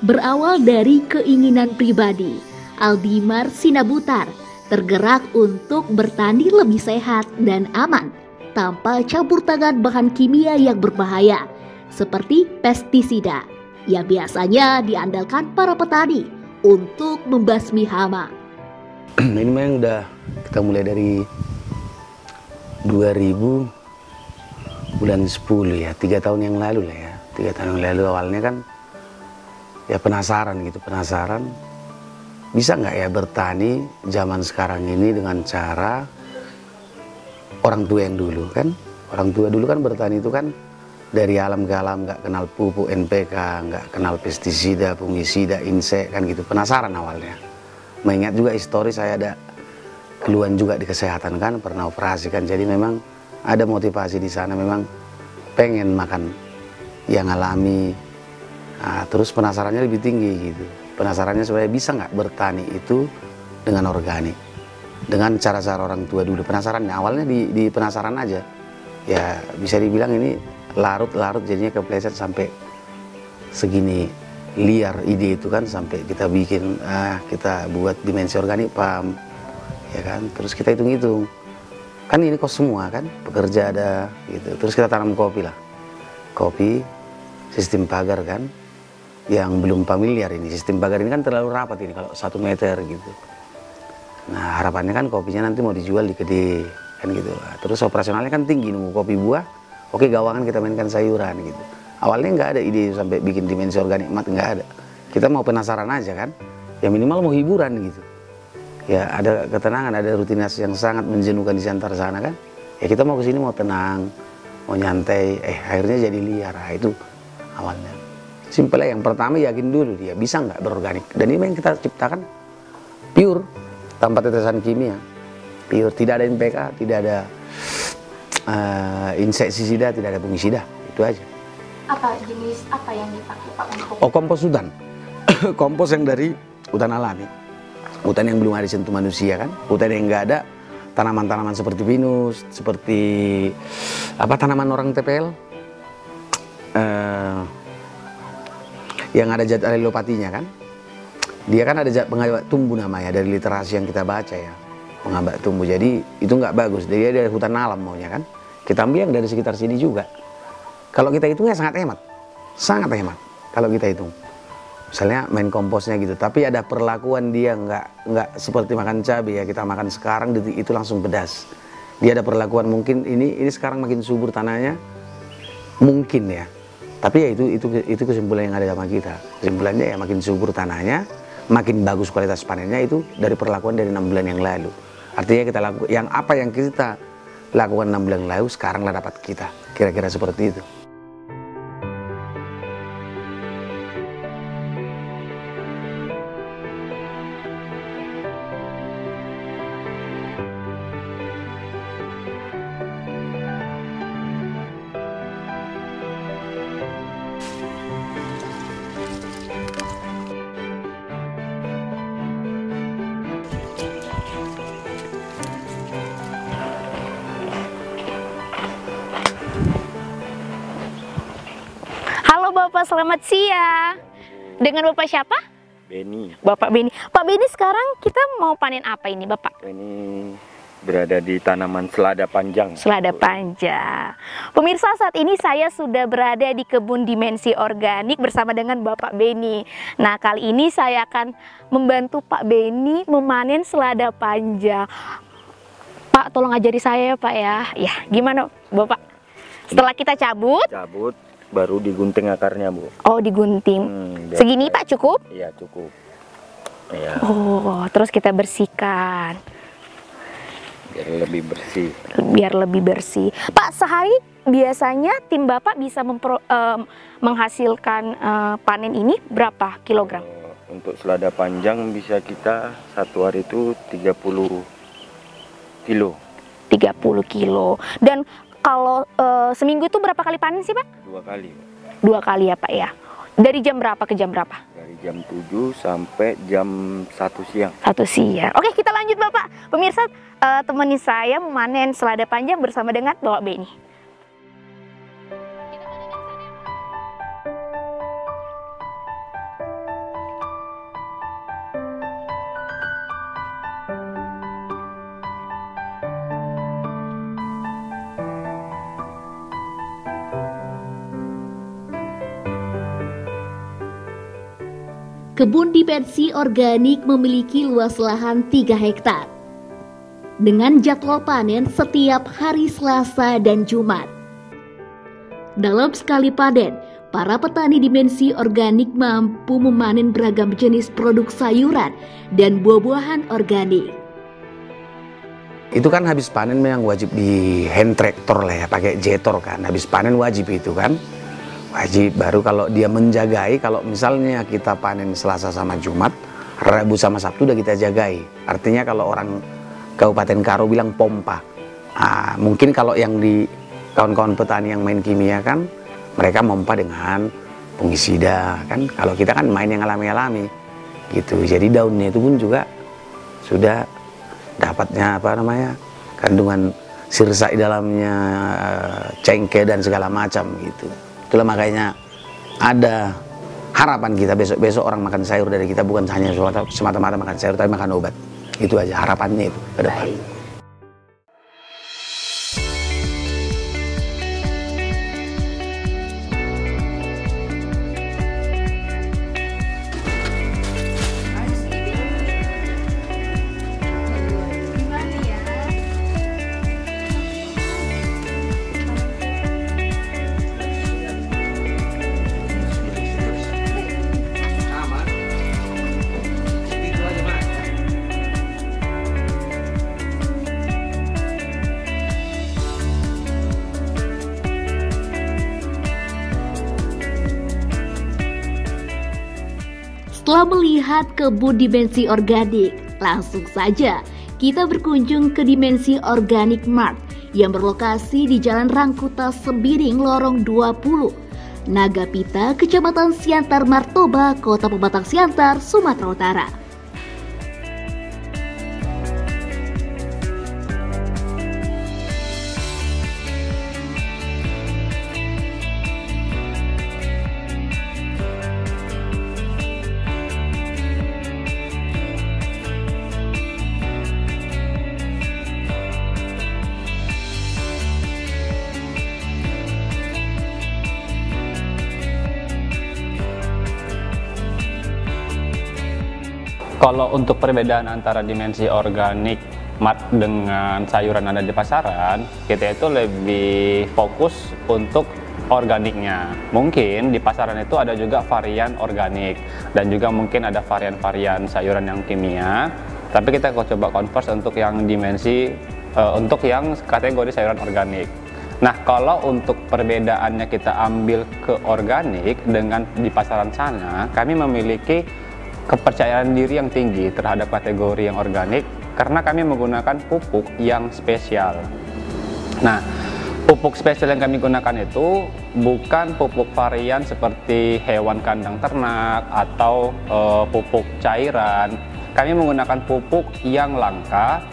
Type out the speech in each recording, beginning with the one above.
Berawal dari keinginan pribadi, Aldimar Sinabutar tergerak untuk bertani lebih sehat dan aman tanpa campur tangan bahan kimia yang berbahaya seperti pestisida yang biasanya diandalkan para petani untuk membasmi hama. Ini memang udah kita mulai dari 2000 bulan 10 ya, 3 tahun yang lalu lah ya. 3 tahun yang lalu awalnya kan ya penasaran gitu, bisa nggak ya bertani zaman sekarang ini dengan cara orang tua yang dulu kan. Orang tua dulu kan bertani itu kan dari alam ke alam, nggak kenal pupuk NPK, nggak kenal pestisida, fungisida, insek kan gitu. Penasaran awalnya. Mengingat juga histori saya ada keluhan juga di kesehatan kan, pernah operasi kan. Jadi memang ada motivasi di sana, memang pengen makan yang alami. Nah, terus penasarannya lebih tinggi gitu. Penasarannya sebenarnya bisa nggak bertani itu dengan organik, dengan cara-cara orang tua dulu. Penasarannya awalnya di penasaran aja. Ya bisa dibilang ini larut-larut jadinya kepleset sampai segini liar ide itu kan, sampai kita bikin kita buat dimensi organik paham ya kan. Terus kita hitung-hitung kan ini kos semua kan, pekerja ada gitu. Terus kita tanam kopi lah, kopi sistem pagar kan. Yang belum familiar ini, sistem pagar ini kan terlalu rapat ini kalau 1 meter gitu. Nah harapannya kan kopinya nanti mau dijual di gede kan gitu. Terus operasionalnya kan tinggi, nunggu kopi buah, oke gawangan kita mainkan sayuran gitu. Awalnya nggak ada ide sampai bikin dimensi organik mat, nggak ada. Kita mau penasaran aja kan, ya minimal mau hiburan gitu. Ya ada ketenangan, ada rutinitas yang sangat menjenuhkan di antara sana kan. Ya kita mau kesini mau tenang, mau nyantai, akhirnya jadi liar. Nah, itu awalnya. Simpel yang pertama yakin dulu dia bisa nggak berorganik. Dan ini yang kita ciptakan pure, tanpa tetesan kimia. Pure, tidak ada NPK, tidak ada insektisida, tidak ada fungisida. Itu aja. Apa jenis apa yang dipakai Pak untuk? Oh, kompos hutan. Kompos yang dari hutan alami. Hutan yang belum ada sentuh manusia kan. Hutan yang nggak ada tanaman-tanaman seperti pinus, seperti apa tanaman orang TPL. Yang ada zat alilopatinya kan, dia kan ada zat penghambat tumbuh namanya dari literasi yang kita baca ya, penghambat tumbuh. Jadi itu nggak bagus, dia dari hutan alam maunya kan. Kita ambil yang dari sekitar sini juga. Kalau kita hitungnya sangat hemat kalau kita hitung. Misalnya main komposnya gitu, tapi ada perlakuan dia nggak seperti makan cabai ya, kita makan sekarang itu langsung pedas. Dia ada perlakuan mungkin ini sekarang makin subur tanahnya, mungkin ya. Tapi ya itu kesimpulan yang ada sama kita. Kesimpulannya ya makin subur tanahnya, makin bagus kualitas panennya itu dari perlakuan dari 6 bulan yang lalu. Artinya kita lakukan apa yang kita lakukan 6 bulan yang lalu sekaranglah dapat kita. Kira-kira seperti itu. Halo Bapak, selamat siang. Dengan Bapak siapa? Beni. Bapak Beni. Pak Beni, sekarang kita mau panen apa ini Bapak? Ini berada di tanaman selada panjang. Selada panjang. Pemirsa, saat ini saya sudah berada di kebun dimensi organik bersama dengan Bapak Beni. Nah, kali ini saya akan membantu Pak Beni memanen selada panjang. Pak, tolong ajari saya ya Pak ya. Ya, gimana Bapak? Setelah kita cabut, baru digunting akarnya, Bu. oh digunting. Segini Pak cukup? Iya, cukup. Ya. Oh, terus kita bersihkan. Biar lebih bersih. Biar lebih bersih. Pak, sehari biasanya tim Bapak bisa menghasilkan panen ini berapa kilogram? Untuk selada panjang bisa kita satu hari itu 30 kilo. 30 kilo. Dan kalau seminggu itu berapa kali panen sih Pak? 2 kali. 2 kali ya Pak ya. Dari jam berapa ke jam berapa? Dari jam 7 sampai jam 1 siang. 1 siang. Oke, kita lanjut Bapak. Pemirsa, temani saya memanen selada panjang bersama dengan Bapak Beni. Kebun dimensi organik memiliki luas lahan 3 hektar dengan jadwal panen setiap hari Selasa dan Jumat. Dalam sekali panen, para petani dimensi organik mampu memanen beragam jenis produk sayuran dan buah-buahan organik. Itu kan habis panen memang wajib di hand tractor lah ya, pakai jetor kan. Habis panen wajib itu kan. Wajib, baru kalau dia menjagai, kalau misalnya kita panen Selasa sama Jumat, Rabu sama Sabtu udah kita jagai. Artinya kalau orang Kabupaten Karo bilang pompa. Nah, mungkin kalau yang di kawan-kawan petani yang main kimia kan, mereka pompa dengan fungisida kan. Kalau kita kan main yang alami-alami gitu. Jadi daunnya itu pun juga sudah dapatnya kandungan sirsa di dalamnya, cengkeh dan segala macam gitu. Itulah makanya ada harapan kita besok-besok orang makan sayur dari kita bukan hanya semata-mata makan sayur tapi makan obat. Itu aja harapannya itu ke depan. Setelah melihat kebun dimensi organik, langsung saja kita berkunjung ke Dimensi Organik Mart yang berlokasi di Jalan Rangkuta Sembiring Lorong 20, Nagapita, Kecamatan Siantar Martoba, Kota Pematang Siantar, Sumatera Utara. Kalau untuk perbedaan antara dimensi organik mat dengan sayuran ada di pasaran, kita itu lebih fokus untuk organiknya. Mungkin di pasaran itu ada juga varian organik dan juga mungkin ada varian-varian sayuran yang kimia. Tapi kita coba converse untuk yang dimensi untuk yang kategori sayuran organik. Nah, kalau untuk perbedaannya kita ambil ke organik dengan di pasaran sana, kami memiliki kepercayaan diri yang tinggi terhadap kategori yang organik karena kami menggunakan pupuk yang spesial. Nah, pupuk spesial yang kami gunakan itu bukan pupuk varian seperti hewan kandang ternak atau pupuk cairan. Kami menggunakan pupuk yang langka,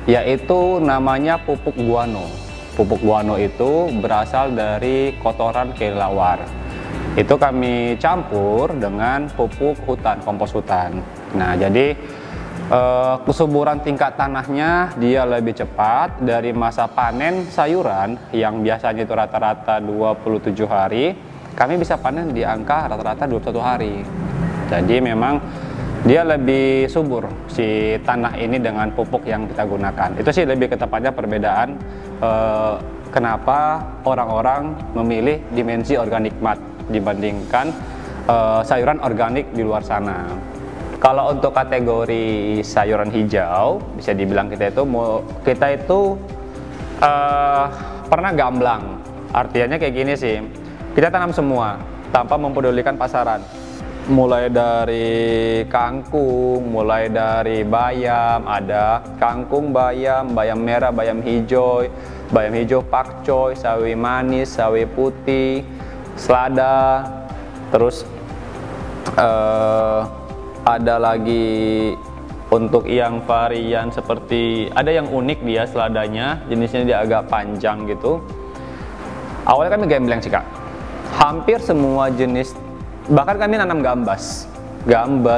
yaitu namanya pupuk guano. Pupuk guano itu berasal dari kotoran kelelawar. Itu kami campur dengan pupuk hutan, kompos hutan. Nah, jadi kesuburan tingkat tanahnya dia lebih cepat dari masa panen sayuran yang biasanya itu rata-rata 27 hari, kami bisa panen di angka rata-rata 21 hari. Jadi memang dia lebih subur si tanah ini dengan pupuk yang kita gunakan. Itu sih lebih ketepatnya perbedaan kenapa orang-orang memilih dimensi organik mat dibandingkan sayuran organik di luar sana. Kalau untuk kategori sayuran hijau, bisa dibilang kita itu pernah gamblang. Artinya kayak gini sih, kita tanam semua tanpa mempedulikan pasaran. Mulai dari kangkung, mulai dari bayam, ada kangkung bayam, bayam merah, bayam hijau pakcoy, sawi manis, sawi putih, selada, terus ada lagi untuk yang varian seperti, ada yang unik dia seladanya, jenisnya dia agak panjang gitu. Awalnya kami gamblang sih kak, hampir semua jenis, bahkan kami nanam gambas,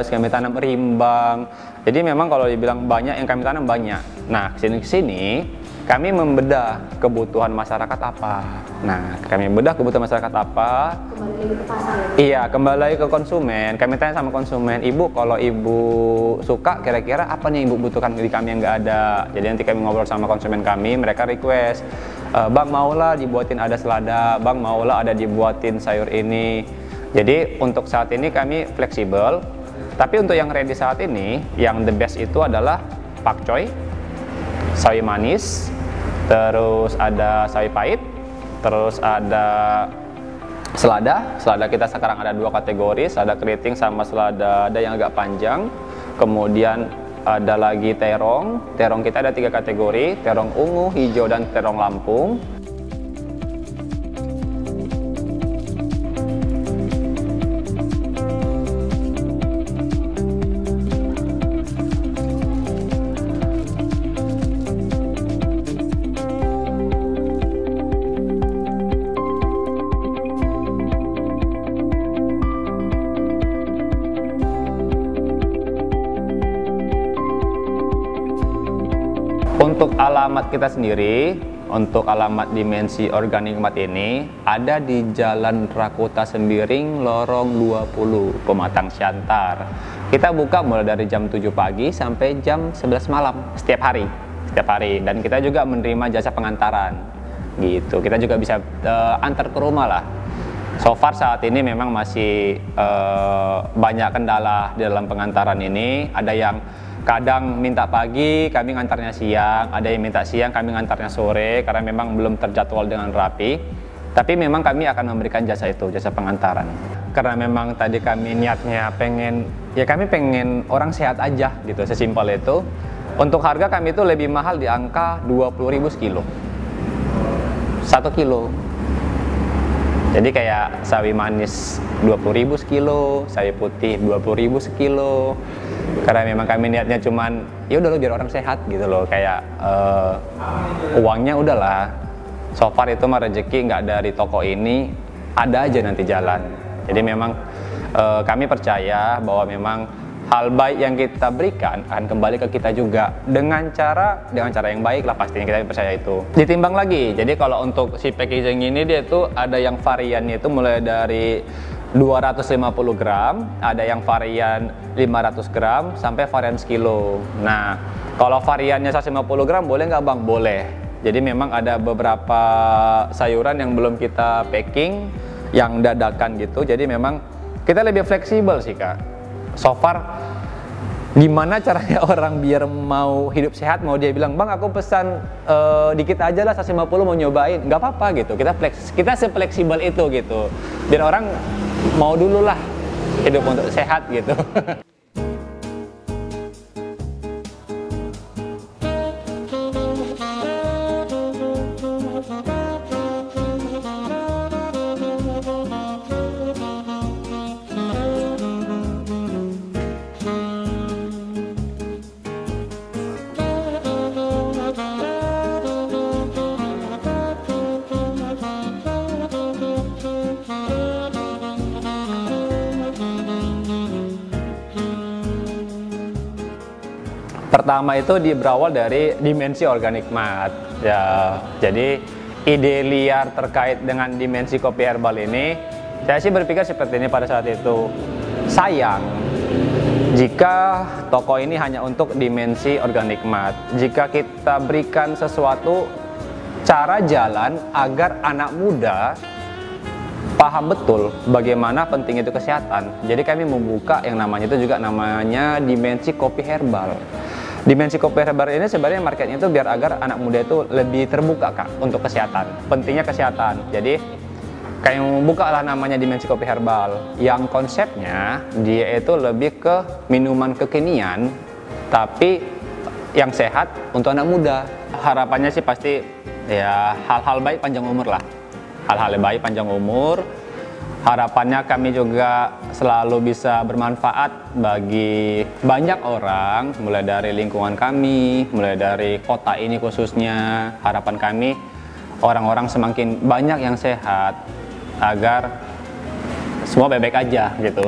kami tanam rimbang. Jadi memang kalau dibilang banyak yang kami tanam banyak. Nah kesini kami membedah kebutuhan masyarakat apa. Nah, kami bedah kebutuhan masyarakat apa. Kembali lagi ke pasar ya? Iya, kembali lagi ke konsumen. Kami tanya sama konsumen, ibu kalau ibu suka kira-kira apa nih ibu butuhkan di kami yang nggak ada. Jadi nanti kami ngobrol sama konsumen kami, mereka request, bang maulah dibuatin ada selada, bang maulah ada dibuatin sayur ini. Jadi untuk saat ini kami fleksibel. Tapi untuk yang ready saat ini, yang the best itu adalah pakcoy, sawi manis, terus ada sawi pahit, terus ada selada. Selada kita sekarang ada 2 kategori, selada keriting sama selada ada yang agak panjang. Kemudian ada lagi terong. Terong kita ada 3 kategori, terong ungu, hijau, dan terong Lampung. Untuk alamat kita sendiri, untuk alamat Dimensi Organik Mart ini ada di Jalan Rakuta Sembiring, Lorong 20, Pematang Siantar. Kita buka mulai dari jam 7 pagi sampai jam 11 malam setiap hari. Dan kita juga menerima jasa pengantaran. Gitu. Kita juga bisa antar ke rumah lah. So far saat ini memang masih banyak kendala di dalam pengantaran ini. Ada yang kadang minta pagi, kami ngantarnya siang. Ada yang minta siang, kami ngantarnya sore, karena memang belum terjadwal dengan rapi. Tapi memang kami akan memberikan jasa itu, jasa pengantaran. Karena memang tadi kami niatnya kami pengen orang sehat aja gitu, sesimpel itu. Untuk harga kami itu lebih mahal di angka 20.000 sekilo. 1 kilo. Jadi kayak sawi manis 20.000 sekilo, sawi putih 20.000 sekilo. Karena memang kami niatnya cuman ya udah lo biar orang sehat gitu loh, kayak uangnya udahlah. So far itu mah rezeki nggak dari toko ini, ada aja nanti jalan. Jadi memang kami percaya bahwa memang hal baik yang kita berikan akan kembali ke kita juga dengan cara yang baik lah, pastinya kita percaya itu. Ditimbang lagi, jadi kalau untuk si packaging ini dia tuh ada yang variannya itu mulai dari 250 gram, ada yang varian 500 gram sampai varian sekilo. Nah, kalau variannya 150 gram boleh nggak bang? Boleh. Jadi memang ada beberapa sayuran yang belum kita packing, yang dadakan gitu. Jadi memang kita lebih fleksibel sih kak. So far, gimana caranya orang biar mau hidup sehat, mau dia bilang, bang aku pesan dikit aja lah 150 mau nyobain, nggak apa-apa gitu. Kita se-fleksibel itu gitu, biar orang mau dulu lah hidup untuk sehat gitu. Pertama itu berawal dari Dimensi Organik Mart. Ya, jadi ide liar terkait dengan Dimensi Kopi Herbal ini, saya sih berpikir seperti ini pada saat itu. Sayang jika toko ini hanya untuk Dimensi Organik Mart. Jika kita berikan sesuatu cara jalan agar anak muda paham betul bagaimana penting itu kesehatan. Jadi kami membuka yang namanya itu juga namanya Dimensi Kopi Herbal. Dimensi Kopi Herbal ini sebenarnya marketnya itu biar agar anak muda itu lebih terbuka kak untuk kesehatan, pentingnya kesehatan. Jadi kayak membuka lah namanya Dimensi Kopi Herbal, yang konsepnya dia itu lebih ke minuman kekinian tapi yang sehat untuk anak muda. Harapannya sih pasti ya hal-hal baik panjang umur lah, hal-hal baik panjang umur. Harapannya kami juga selalu bisa bermanfaat bagi banyak orang, mulai dari lingkungan kami, mulai dari kota ini khususnya. Harapan kami orang-orang semakin banyak yang sehat agar semua baik-baik aja gitu.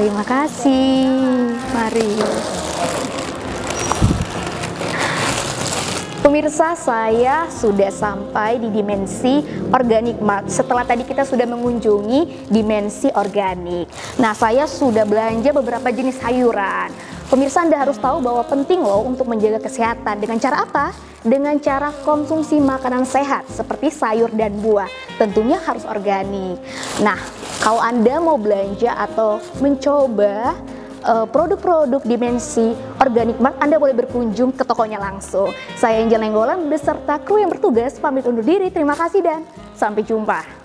Terima kasih. Mari. Pemirsa, saya sudah sampai di Dimensi Organic Mart. Setelah tadi kita sudah mengunjungi Dimensi Organik. Nah, saya sudah belanja beberapa jenis sayuran. Pemirsa, Anda harus tahu bahwa penting loh untuk menjaga kesehatan. Dengan cara apa? Dengan cara konsumsi makanan sehat seperti sayur dan buah. Tentunya harus organik. Nah, kalau Anda mau belanja atau mencoba produk-produk Dimensi Organic Mart, Anda boleh berkunjung ke tokonya langsung. Saya Angel Nenggolan beserta kru yang bertugas pamit undur diri. Terima kasih dan sampai jumpa.